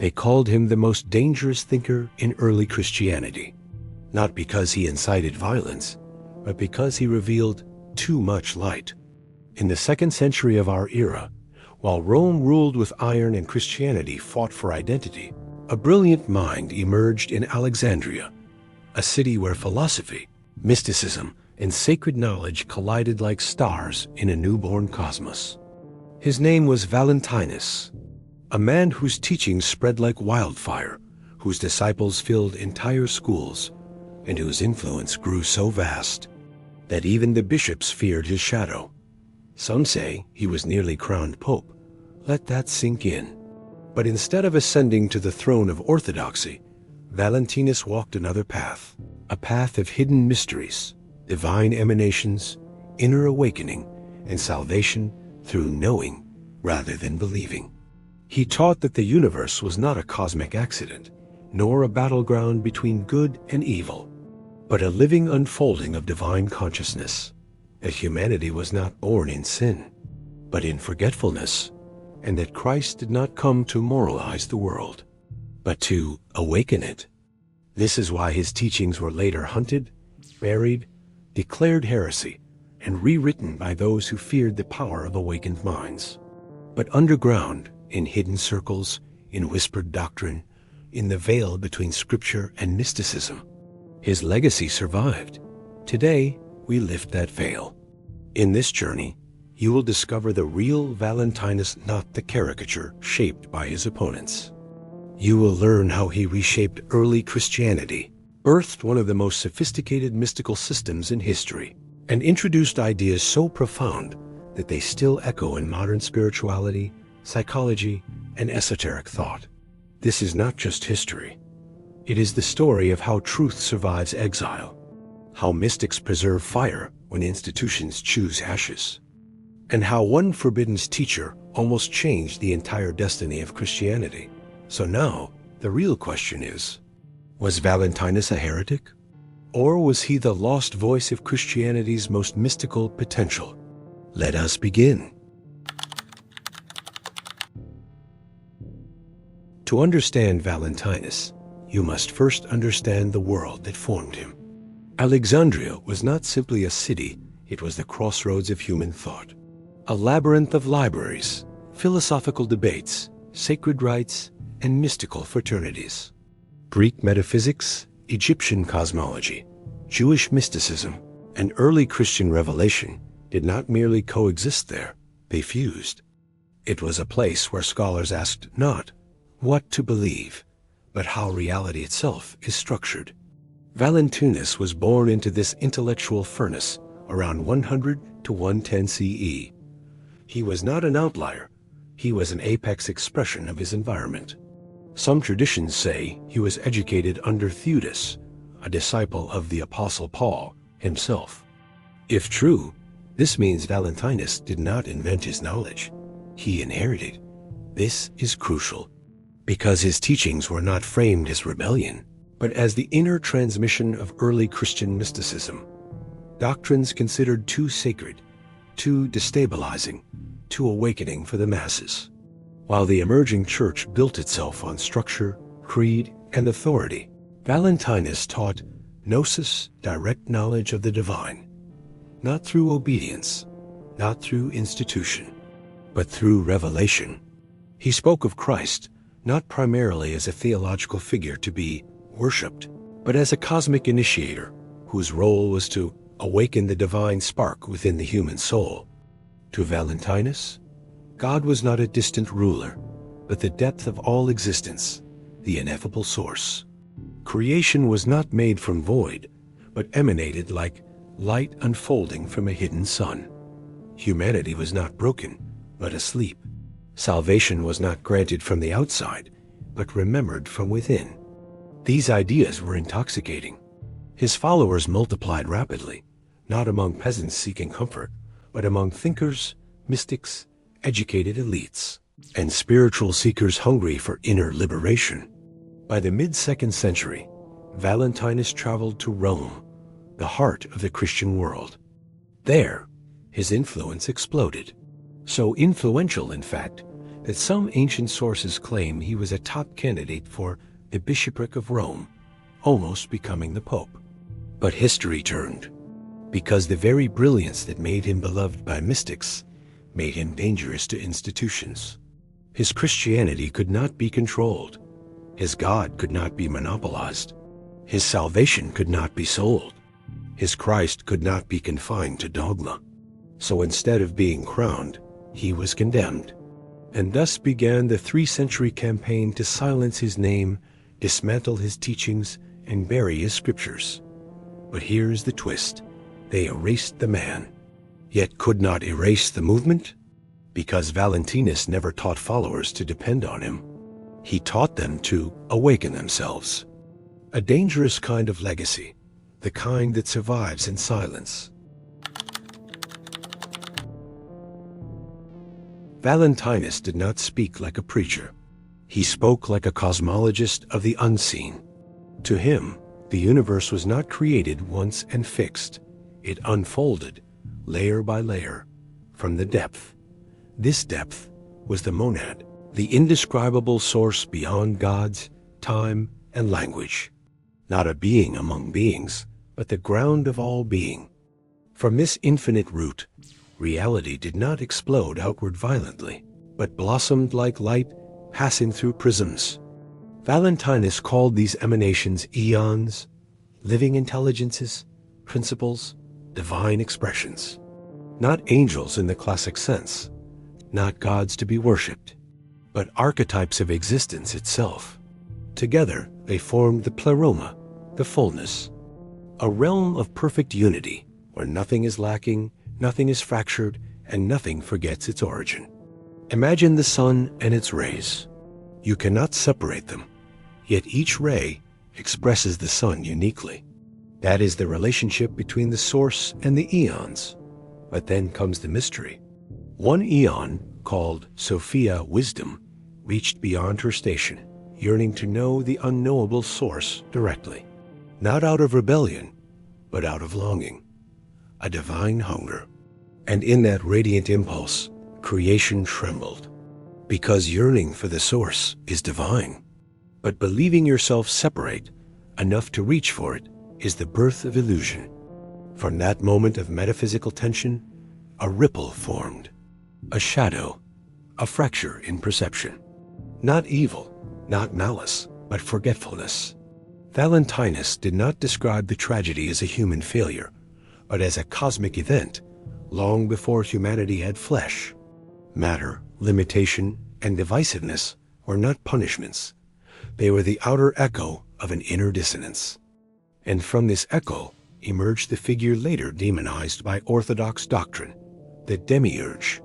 They called him the most dangerous thinker in early Christianity, not because he incited violence, but because he revealed too much light. In the 2nd century of our era, while Rome ruled with iron and Christianity fought for identity, a brilliant mind emerged in Alexandria, a city where philosophy, mysticism, and sacred knowledge collided like stars in a newborn cosmos. His name was Valentinus, a man whose teachings spread like wildfire, whose disciples filled entire schools, and whose influence grew so vast that even the bishops feared his shadow. Some say he was nearly crowned pope. Let that sink in. But instead of ascending to the throne of orthodoxy, Valentinus walked another path, a path of hidden mysteries, divine emanations, inner awakening, and salvation through knowing rather than believing. He taught that the universe was not a cosmic accident, nor a battleground between good and evil, but a living unfolding of divine consciousness, that humanity was not born in sin, but in forgetfulness, and that Christ did not come to moralize the world, but to awaken it. This is why his teachings were later hunted, buried, declared heresy, and rewritten by those who feared the power of awakened minds. But underground, in hidden circles, in whispered doctrine, in the veil between scripture and mysticism, his legacy survived. Today, we lift that veil. In this journey, you will discover the real Valentinus, not the caricature shaped by his opponents. You will learn how he reshaped early Christianity, birthed one of the most sophisticated mystical systems in history, and introduced ideas so profound that they still echo in modern spirituality, psychology, and esoteric thought. This is not just history. It is the story of how truth survives exile, how mystics preserve fire when institutions choose ashes, and how one forbidden teacher almost changed the entire destiny of Christianity. So now, the real question is, was Valentinus a heretic? Or was he the lost voice of Christianity's most mystical potential? Let us begin. To understand Valentinus, you must first understand the world that formed him. Alexandria was not simply a city, it was the crossroads of human thought. A labyrinth of libraries, philosophical debates, sacred rites, and mystical fraternities. Greek metaphysics, Egyptian cosmology, Jewish mysticism, and early Christian revelation did not merely coexist there, they fused. It was a place where scholars asked not what to believe, but how reality itself is structured. Valentinus was born into this intellectual furnace around 100 to 110 CE. He was not an outlier, he was an apex expression of his environment. Some traditions say he was educated under Theudas, a disciple of the Apostle Paul himself. If true, this means Valentinus did not invent his knowledge. He inherited. This is crucial, because his teachings were not framed as rebellion, but as the inner transmission of early Christian mysticism. Doctrines considered too sacred, too destabilizing, too awakening for the masses. While the emerging church built itself on structure, creed, and authority, Valentinus taught Gnosis, direct knowledge of the divine, not through obedience, not through institution, but through revelation. He spoke of Christ not primarily as a theological figure to be worshipped, but as a cosmic initiator whose role was to awaken the divine spark within the human soul. To Valentinus, God was not a distant ruler, but the depth of all existence, the ineffable source. Creation was not made from void, but emanated like light unfolding from a hidden sun. Humanity was not broken, but asleep. Salvation was not granted from the outside, but remembered from within. These ideas were intoxicating. His followers multiplied rapidly, not among peasants seeking comfort, but among thinkers, mystics, educated elites, and spiritual seekers hungry for inner liberation. By the mid-2nd century, Valentinus traveled to Rome, the heart of the Christian world. There, his influence exploded. So influential, in fact, that some ancient sources claim he was a top candidate for the bishopric of Rome, almost becoming the Pope. But history turned, because the very brilliance that made him beloved by mystics made him dangerous to institutions. His Christianity could not be controlled. His God could not be monopolized. His salvation could not be sold. His Christ could not be confined to dogma. So instead of being crowned, he was condemned. And thus began the 3-century campaign to silence his name, dismantle his teachings, and bury his scriptures. But here's the twist. They erased the man, yet could not erase the movement, because Valentinus never taught followers to depend on him. He taught them to awaken themselves. A dangerous kind of legacy, the kind that survives in silence. Valentinus did not speak like a preacher. He spoke like a cosmologist of the unseen. To him, the universe was not created once and fixed. It unfolded, layer by layer, from the depth. This depth was the monad, the indescribable source beyond gods, time, and language. Not a being among beings, but the ground of all being. From this infinite root, reality did not explode outward violently, but blossomed like light passing through prisms. Valentinus called these emanations Aeons, living intelligences, principles, divine expressions. Not angels in the classic sense, not gods to be worshipped, but archetypes of existence itself. Together, they formed the Pleroma, the fullness, a realm of perfect unity, where nothing is lacking, nothing is fractured, and nothing forgets its origin. Imagine the sun and its rays. You cannot separate them, yet each ray expresses the sun uniquely. That is the relationship between the source and the eons. But then comes the mystery. One eon, called Sophia wisdom, reached beyond her station, yearning to know the unknowable source directly. Not out of rebellion, but out of longing, a divine hunger. And in that radiant impulse, creation trembled, because yearning for the source is divine. But believing yourself separate, enough to reach for it, is the birth of illusion. From that moment of metaphysical tension, a ripple formed, a shadow, a fracture in perception. Not evil, not malice, but forgetfulness. Valentinus did not describe the tragedy as a human failure, but as a cosmic event, long before humanity had flesh. Matter, limitation, and divisiveness were not punishments. They were the outer echo of an inner dissonance. And from this echo emerged the figure later demonized by orthodox doctrine, the demiurge.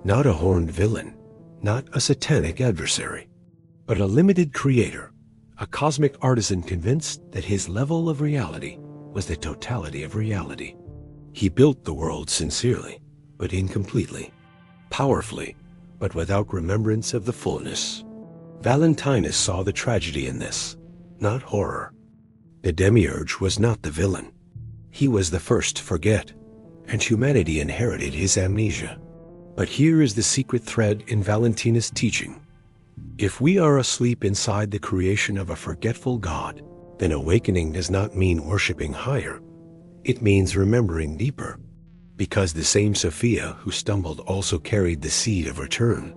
Not a horned villain, not a satanic adversary, but a limited creator, a cosmic artisan convinced that his level of reality was the totality of reality. He built the world sincerely, but incompletely, powerfully, but without remembrance of the fullness. Valentinus saw the tragedy in this, not horror. The demiurge was not the villain. He was the first to forget, and humanity inherited his amnesia. But here is the secret thread in Valentinus' teaching. If we are asleep inside the creation of a forgetful God, then awakening does not mean worshiping higher. It means remembering deeper, because the same Sophia who stumbled also carried the seed of return.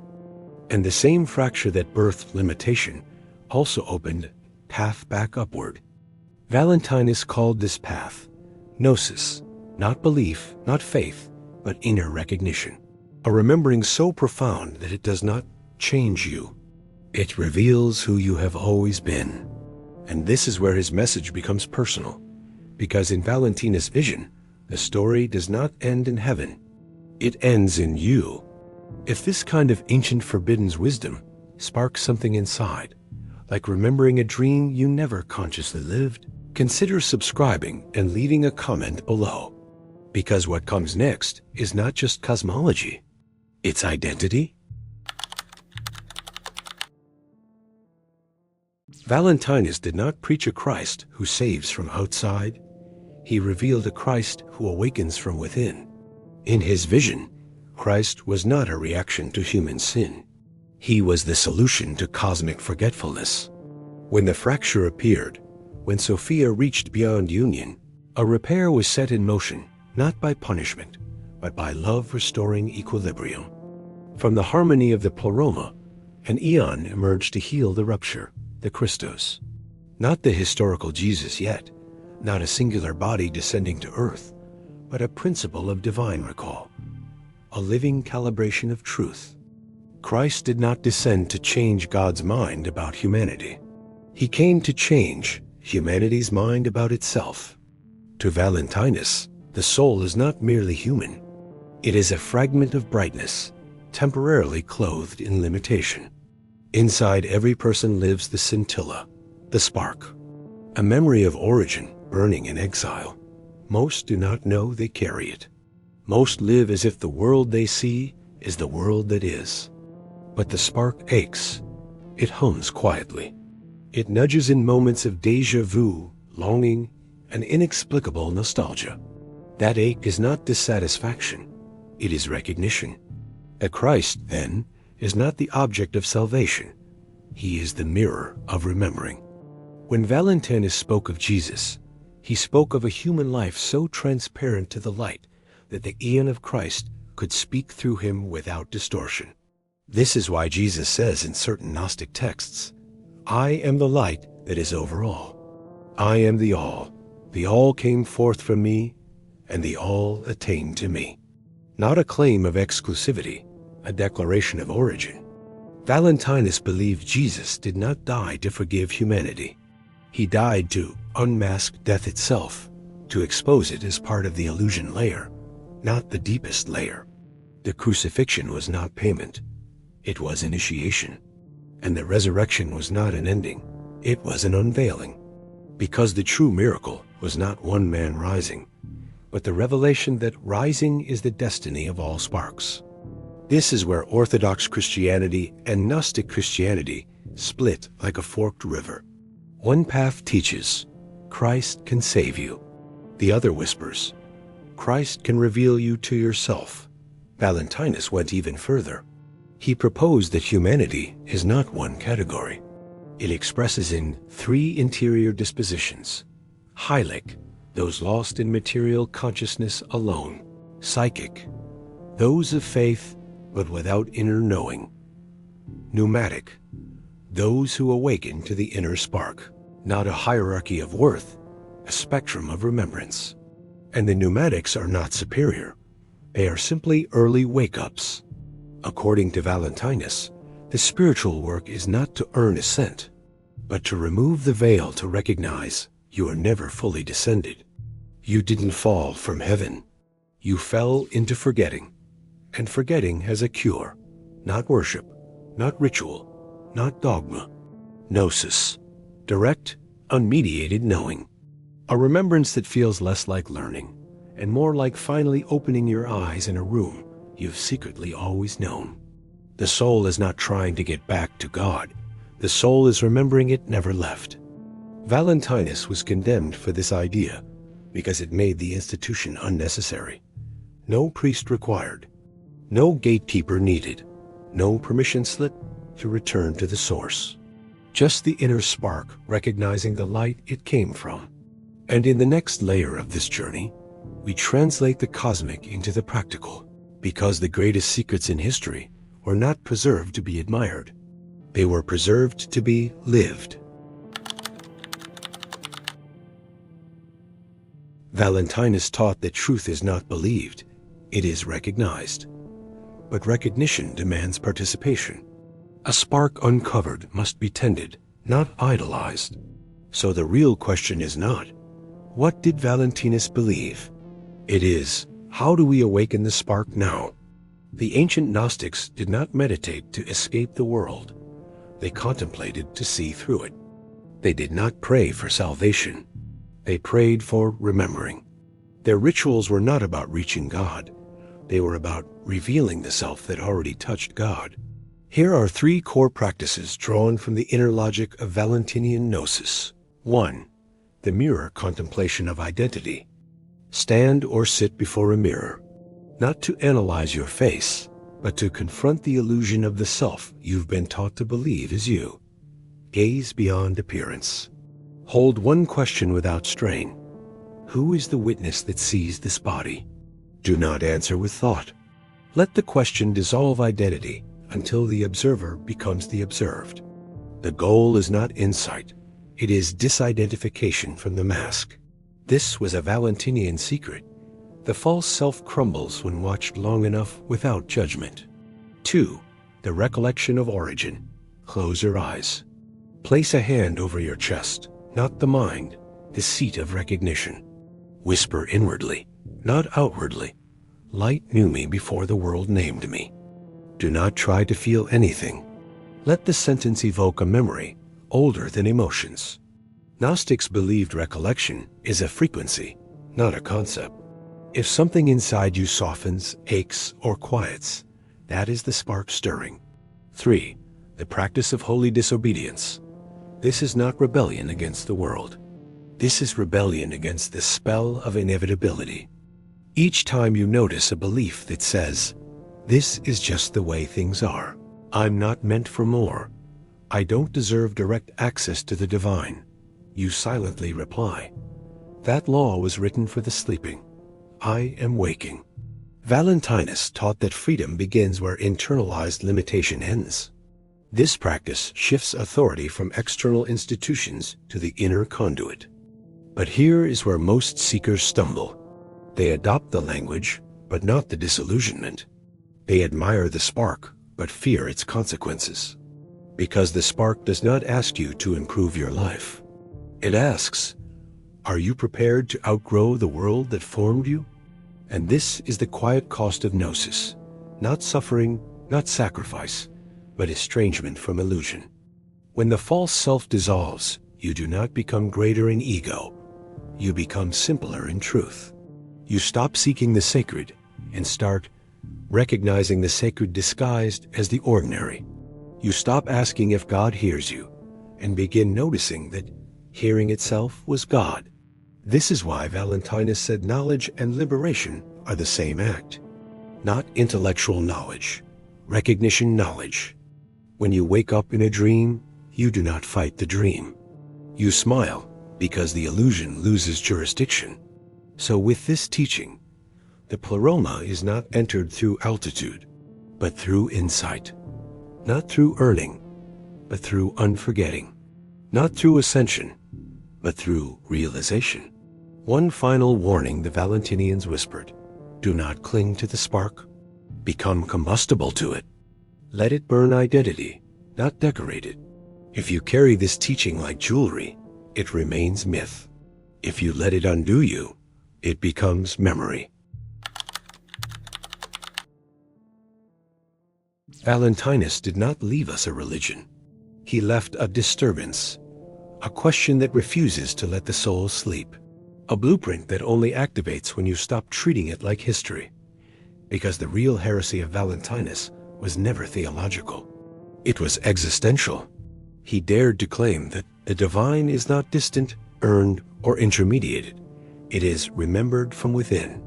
And the same fracture that birthed limitation also opened path back upward. Valentinus called this path Gnosis, not belief, not faith, but inner recognition. A remembering so profound that it does not change you. It reveals who you have always been. And this is where his message becomes personal, because in Valentinus' vision, the story does not end in heaven. It ends in you. If this kind of ancient forbidden wisdom sparks something inside, like remembering a dream you never consciously lived, consider subscribing and leaving a comment below. Because what comes next is not just cosmology, it's identity. Valentinus did not preach a Christ who saves from outside. He revealed a Christ who awakens from within. In his vision, Christ was not a reaction to human sin. He was the solution to cosmic forgetfulness. When the fracture appeared, when Sophia reached beyond union, a repair was set in motion, not by punishment, but by love restoring equilibrium. From the harmony of the Pleroma, an Aeon emerged to heal the rupture, the Christos. Not the historical Jesus yet, not a singular body descending to earth, but a principle of divine recall, a living calibration of truth. Christ did not descend to change God's mind about humanity. He came to change humanity's mind about itself. To Valentinus, the soul is not merely human. It is a fragment of brightness, temporarily clothed in limitation. Inside every person lives the scintilla, the spark, a memory of origin burning in exile. Most do not know they carry it. Most live as if the world they see is the world that is. But the spark aches. It hums quietly. It nudges in moments of déjà vu, longing, and inexplicable nostalgia. That ache is not dissatisfaction. It is recognition. A Christ, then, is not the object of salvation. He is the mirror of remembering. When Valentinus spoke of Jesus, he spoke of a human life so transparent to the light that the Aeon of Christ could speak through him without distortion. This is why Jesus says in certain Gnostic texts, "I am the light that is over all. I am the all. The all came forth from me, and the all attained to me." Not a claim of exclusivity, a declaration of origin. Valentinus believed Jesus did not die to forgive humanity. He died to unmask death itself, to expose it as part of the illusion layer, not the deepest layer. The crucifixion was not payment. It was initiation. And the resurrection was not an ending. It was an unveiling. Because the true miracle was not one man rising, but the revelation that rising is the destiny of all sparks. This is where orthodox Christianity and Gnostic Christianity split like a forked river. One path teaches, Christ can save you. The other whispers, Christ can reveal you to yourself. Valentinus went even further. He proposed that humanity is not one category. It expresses in three interior dispositions. Hylic, those lost in material consciousness alone. Psychic, those of faith but without inner knowing. Pneumatic, those who awaken to the inner spark. Not a hierarchy of worth, a spectrum of remembrance. And the pneumatics are not superior. They are simply early wake-ups. According to Valentinus, the spiritual work is not to earn ascent, but to remove the veil to recognize you are never fully descended. You didn't fall from heaven. You fell into forgetting. And forgetting has a cure. Not worship, not ritual, not dogma. Gnosis, direct, unmediated knowing. A remembrance that feels less like learning, and more like finally opening your eyes in a room you've secretly always known. The soul is not trying to get back to God. The soul is remembering it never left. Valentinus was condemned for this idea because it made the institution unnecessary. No priest required. No gatekeeper needed. No permission slip to return to the source. Just the inner spark recognizing the light it came from. And in the next layer of this journey, we translate the cosmic into the practical, because the greatest secrets in history were not preserved to be admired. They were preserved to be lived. Valentinus taught that truth is not believed, it is recognized. But recognition demands participation. A spark uncovered must be tended, not idolized. So the real question is not, what did Valentinus believe? It is, how do we awaken the spark now? The ancient Gnostics did not meditate to escape the world. They contemplated to see through it. They did not pray for salvation. They prayed for remembering. Their rituals were not about reaching God. They were about revealing the self that already touched God. Here are three core practices drawn from the inner logic of Valentinian Gnosis. 1. The mirror contemplation of identity. Stand or sit before a mirror, not to analyze your face, but to confront the illusion of the self you've been taught to believe is you. Gaze beyond appearance. Hold one question without strain. Who is the witness that sees this body? Do not answer with thought. Let the question dissolve identity until the observer becomes the observed. The goal is not insight. It is disidentification from the mask. This was a Valentinian secret. The false self crumbles when watched long enough without judgment. 2. The recollection of origin. Close your eyes. Place a hand over your chest, not the mind, the seat of recognition. Whisper inwardly, not outwardly. Light knew me before the world named me. Do not try to feel anything. Let the sentence evoke a memory older than emotions. Gnostics believed recollection is a frequency, not a concept. If something inside you softens, aches, or quiets, that is the spark stirring. 3. The practice of holy disobedience. This is not rebellion against the world. This is rebellion against the spell of inevitability. Each time you notice a belief that says, "This is just the way things are. I'm not meant for more. I don't deserve direct access to the divine," you silently reply, "That law was written for the sleeping. I am waking." Valentinus taught that freedom begins where internalized limitation ends. This practice shifts authority from external institutions to the inner conduit. But here is where most seekers stumble. They adopt the language, but not the disillusionment. They admire the spark, but fear its consequences. Because the spark does not ask you to improve your life. It asks, are you prepared to outgrow the world that formed you? And this is the quiet cost of Gnosis. Not suffering, not sacrifice, but estrangement from illusion. When the false self dissolves, you do not become greater in ego. You become simpler in truth. You stop seeking the sacred and start recognizing the sacred disguised as the ordinary. You stop asking if God hears you and begin noticing that hearing itself was God. This is why Valentinus said knowledge and liberation are the same act. Not intellectual knowledge, recognition knowledge. When you wake up in a dream, you do not fight the dream. You smile because the illusion loses jurisdiction. So with this teaching, the Pleroma is not entered through altitude, but through insight. Not through earning, but through unforgetting. Not through ascension, but through realization. One final warning the Valentinians whispered: do not cling to the spark. Become combustible to it. Let it burn identity, not decorate it. If you carry this teaching like jewelry, it remains myth. If you let it undo you, it becomes memory. Valentinus did not leave us a religion. He left a disturbance, a question that refuses to let the soul sleep, a blueprint that only activates when you stop treating it like history. Because the real heresy of Valentinus was never theological. It was existential. He dared to claim that the divine is not distant, earned, or intermediated. It is remembered from within.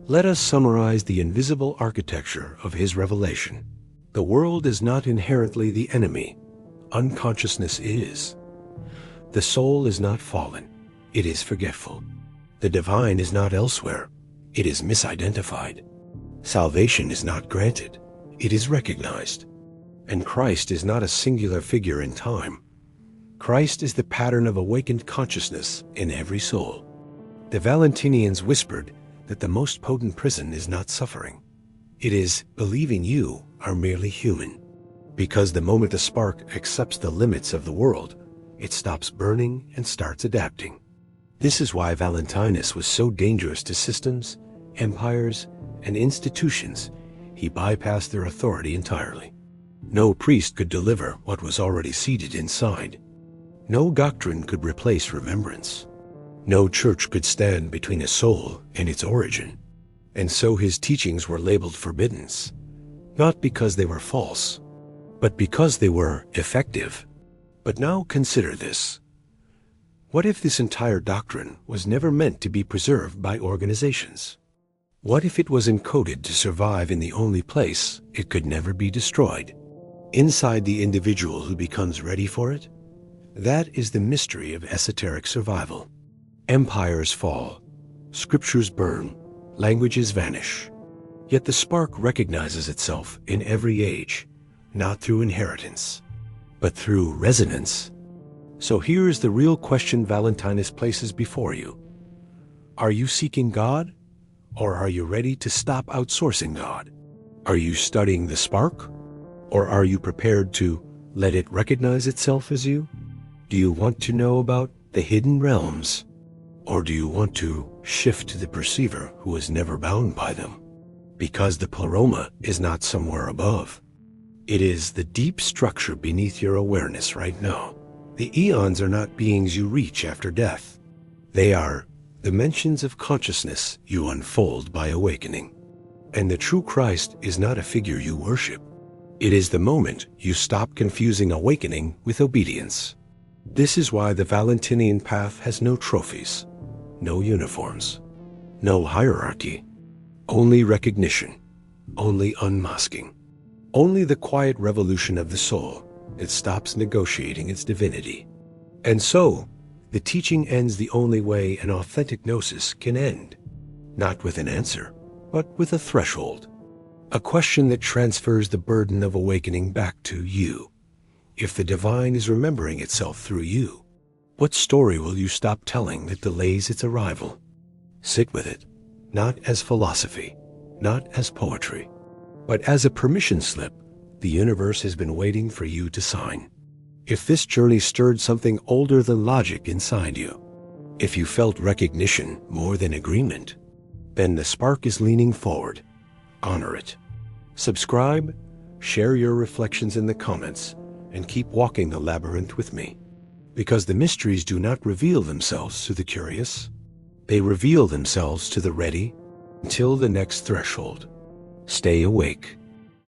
Let us summarize the invisible architecture of his revelation. The world is not inherently the enemy. Unconsciousness is. The soul is not fallen. It is forgetful. The divine is not elsewhere. It is misidentified. Salvation is not granted. It is recognized. And Christ is not a singular figure in time. Christ is the pattern of awakened consciousness in every soul. The Valentinians whispered that the most potent prison is not suffering. It is believing you are merely human. Because the moment the spark accepts the limits of the world, it stops burning and starts adapting. This is why Valentinus was so dangerous to systems, empires, and institutions. He bypassed their authority entirely. No priest could deliver what was already seated inside. No doctrine could replace remembrance. No church could stand between a soul and its origin. And so his teachings were labeled forbiddens, not because they were false, but because they were effective. But now consider this. What if this entire doctrine was never meant to be preserved by organizations? What if it was encoded to survive in the only place it could never be destroyed? Inside the individual who becomes ready for it? That is the mystery of esoteric survival. Empires fall, scriptures burn, languages vanish. Yet the spark recognizes itself in every age, not through inheritance, but through resonance. So here is the real question Valentinus places before you. Are you seeking God, or are you ready to stop outsourcing God? Are you studying the spark, or are you prepared to let it recognize itself as you? Do you want to know about the hidden realms, or do you want to shift to the perceiver who is never bound by them? Because the Pleroma is not somewhere above. It is the deep structure beneath your awareness right now. The Aeons are not beings you reach after death. They are dimensions of consciousness you unfold by awakening. And the true Christ is not a figure you worship. It is the moment you stop confusing awakening with obedience. This is why the Valentinian path has no trophies, no uniforms, no hierarchy, only recognition, only unmasking, only the quiet revolution of the soul that stops negotiating its divinity. And so, the teaching ends the only way an authentic gnosis can end, not with an answer, but with a threshold, a question that transfers the burden of awakening back to you. If the divine is remembering itself through you, what story will you stop telling that delays its arrival? Sit with it, not as philosophy, not as poetry, but as a permission slip the universe has been waiting for you to sign. If this journey stirred something older than logic inside you, if you felt recognition more than agreement, then the spark is leaning forward. Honor it. Subscribe, share your reflections in the comments, and keep walking the labyrinth with me. Because the mysteries do not reveal themselves to the curious. They reveal themselves to the ready until the next threshold. Stay awake.